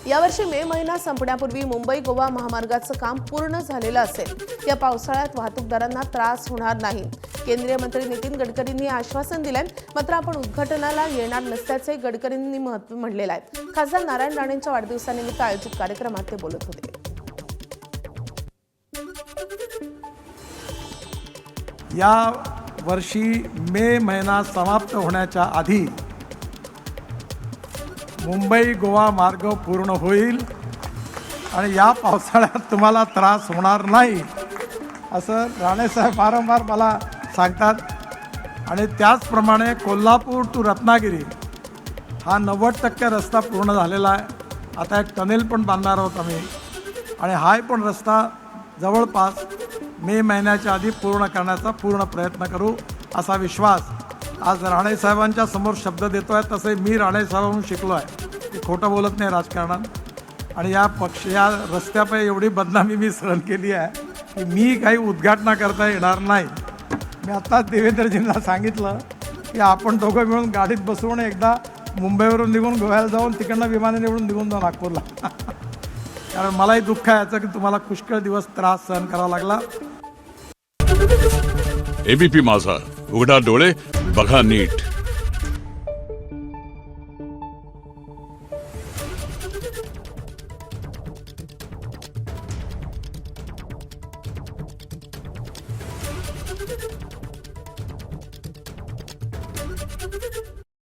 यावर्षी मे महिना संपण्यापूर्वी मुंबई गोवा महामार्गाचं काम पूर्ण झालेलं असेल। या पावसाळ्यात वाहतूकदारांना त्रास होणार नाही। केंद्रीय मंत्री नितीन गडकरींनी आश्वासन दिलंय, मात्र आपण उद्घाटनाला येणार नसल्याचे गडकरींनी म्हटलेलं आहे। खासदार नारायण राणेंच्या वाढदिवसानिमित्त आयोजित कार्यक्रमात ते बोलत होते। या वर्षी मे महिना समाप्त होण्याच्या आधी मुंबई गोवा मार्ग पूर्ण होईल आणि या पावसाळ्यात तुम्हाला त्रास होणार नाही असं राणेसाहेब वारंवार मला सांगतात। आणि त्याचप्रमाणे कोल्हापूर टू रत्नागिरी हा 90% रस्ता पूर्ण झालेला आहे। आता एक टनेल पण बांधणार आहोत आम्ही आणि हा पण रस्ता जवळपास मे महिन्याच्या आधी पूर्ण करण्याचा पूर्ण प्रयत्न करू असा विश्वास आज राणेसाहेबांच्या समोर शब्द देतो आहे। तसे मी राणेसाहेबांकडून शिकलो आहे की खोटं बोलत नाही राजकारणात। आणि या रस्त्यापायी एवढी बदनामी मी सहन केली आहे की मी काही उद्घाटना करता येणार नाही। मी आत्ताच देवेंद्रजींना सांगितलं की आपण दोघं मिळून गाडीत बसवून एकदा मुंबईवरून निघून गोव्याला जाऊन तिकडनं विमानाने निघून निघून जाऊ नागपूरला कारण मलाही दुःख आहे याचं की तुम्हाला पुष्कळ दिवस त्रास सहन करावा लागला। एबीपी माझा, उघडा डोळे बघा नीट।